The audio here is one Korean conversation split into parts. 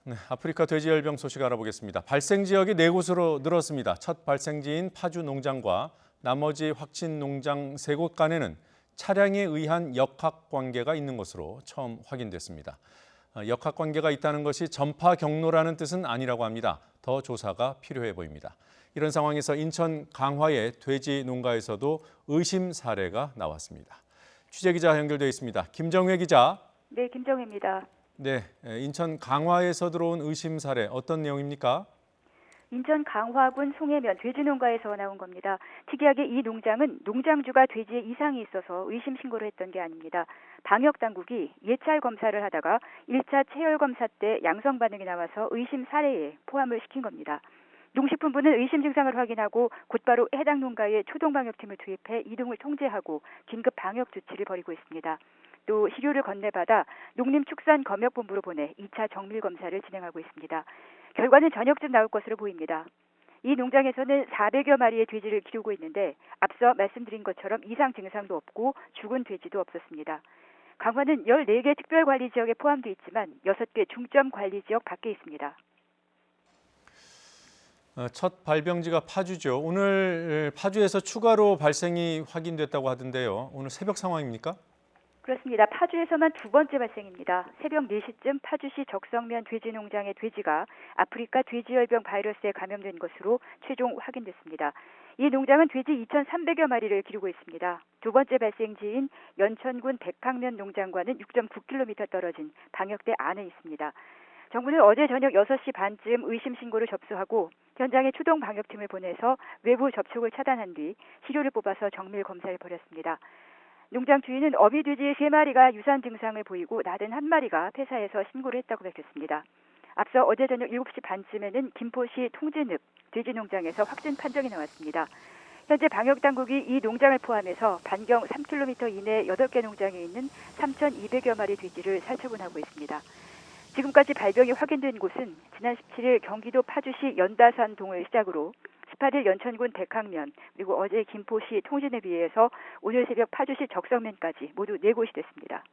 네, 아프리카 돼지열병 소식 알아보겠습니다. 발생 지역이 4곳으로 늘었습니다. 첫 발생지인 파주 농장과 나머지 확진 농장 3곳 간에는 차량에 의한 역학관계가 있는 것으로 처음 확인됐습니다. 역학관계가 있다는 것이 전파 경로라는 뜻은 아니라고 합니다. 더 조사가 필요해 보입니다. 이런 상황에서 인천 강화의 돼지 농가에서도 의심 사례가 나왔습니다. 취재기자 연결돼 있습니다. 김정회 기자. 네, 김정혜입니다. 네, 인천 강화에서 들어온 의심 사례 어떤 내용입니까? 인천 강화군 송해면 돼지농가에서 나온 겁니다. 특이하게 이 농장은 농장주가 돼지에 이상이 있어서 의심 신고를 했던 게 아닙니다. 방역당국이 예찰 검사를 하다가 1차 체열 검사 때 양성 반응이 나와서 의심 사례에 포함을 시킨 겁니다. 농식품부는 의심 증상을 확인하고 곧바로 해당 농가에 초동방역팀을 투입해 이동을 통제하고 긴급 방역 조치를 벌이고 있습니다. 또 시료를 건네받아 농림축산검역본부로 보내 2차 정밀검사를 진행하고 있습니다. 결과는 저녁쯤 나올 것으로 보입니다. 이 농장에서는 400여 마리의 돼지를 기르고 있는데 앞서 말씀드린 것처럼 이상 증상도 없고 죽은 돼지도 없었습니다. 강화는 14개 특별관리지역에 포함되어 있지만 6개 중점관리지역 밖에 있습니다. 첫 발병지가 파주죠. 오늘 파주에서 추가로 발생이 확인됐다고 하던데요. 오늘 새벽 상황입니까? 그렇습니다. 파주에서만 2번째 발생입니다. 새벽 4시쯤 파주시 적성면 돼지농장의 돼지가 아프리카 돼지열병 바이러스에 감염된 것으로 최종 확인됐습니다. 이 농장은 돼지 2,300여 마리를 기르고 있습니다. 2번째 발생지인 연천군 백학면 농장과는 6.9km 떨어진 방역대 안에 있습니다. 정부는 어제 저녁 6시 반쯤 의심 신고를 접수하고 현장에 초동 방역팀을 보내서 외부 접촉을 차단한 뒤 시료를 뽑아서 정밀 검사를 벌였습니다. 농장 주인은 어미 돼지 3마리가 유산 증상을 보이고 낳은 1마리가 폐사해서 신고를 했다고 밝혔습니다. 앞서 어제 저녁 7시 반쯤에는 김포시 통진읍 돼지농장에서 확진 판정이 나왔습니다. 현재 방역당국이 이 농장을 포함해서 반경 3km 이내 8개 농장에 있는 3,200여 마리 돼지를 살처분하고 있습니다. 지금까지 발병이 확인된 곳은 지난 17일 경기도 파주시 연다산 동을 시작으로 18일 연천군 백학면 그리고 어제 김포시 통진에 비해서 오늘 새벽 파주시 적성면까지 모두 4곳이 됐습니다.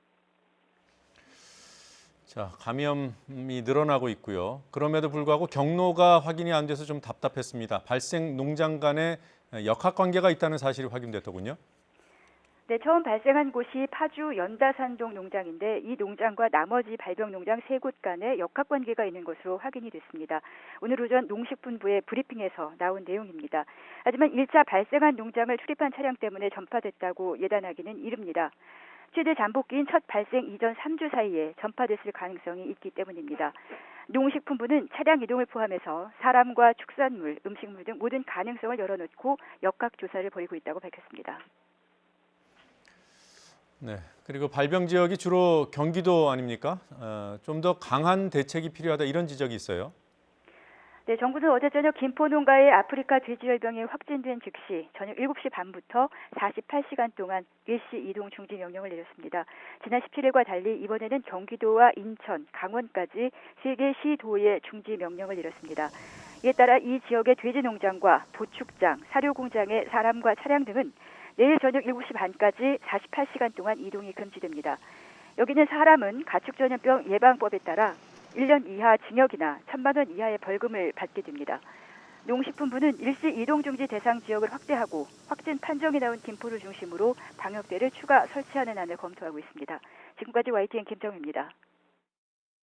자, 감염이 늘어나고 있고요. 그럼에도 불구하고 경로가 확인이 안 돼서 좀 답답했습니다. 발생 농장 간에 역학관계가 있다는 사실이 확인됐더군요. 네, 처음 발생한 곳이 파주 연다산동 농장인데 이 농장과 나머지 발병 농장 3곳 간에 역학관계가 있는 것으로 확인이 됐습니다. 오늘 오전 농식품부의 브리핑에서 나온 내용입니다. 하지만 1차 발생한 농장을 출입한 차량 때문에 전파됐다고 예단하기는 이릅니다. 최대 잠복기인 첫 발생 이전 3주 사이에 전파됐을 가능성이 있기 때문입니다. 농식품부는 차량 이동을 포함해서 사람과 축산물, 음식물 등 모든 가능성을 열어놓고 역학 조사를 벌이고 있다고 밝혔습니다. 네, 그리고 발병 지역이 주로 경기도 아닙니까? 좀 더 강한 대책이 필요하다 이런 지적이 있어요. 네, 정부는 어제 저녁 김포 농가의 아프리카 돼지열병이 확진된 즉시 저녁 7시 반부터 48시간 동안 일시 이동 중지 명령을 내렸습니다. 지난 17일과 달리 이번에는 경기도와 인천, 강원까지 3개 시도에 중지 명령을 내렸습니다. 이에 따라 이 지역의 돼지 농장과 도축장, 사료공장의 사람과 차량 등은 내일 저녁 7시 반까지 48시간 동안 이동이 금지됩니다. 여기는 사람은 가축전염병 예방법에 따라 1년 이하 징역이나 1,000만 원 이하의 벌금을 받게 됩니다. 농식품부는 일시 이동 중지 대상 지역을 확대하고 확진 판정이 나온 김포를 중심으로 방역대를 추가 설치하는 안을 검토하고 있습니다. 지금까지 YTN 김정희입니다.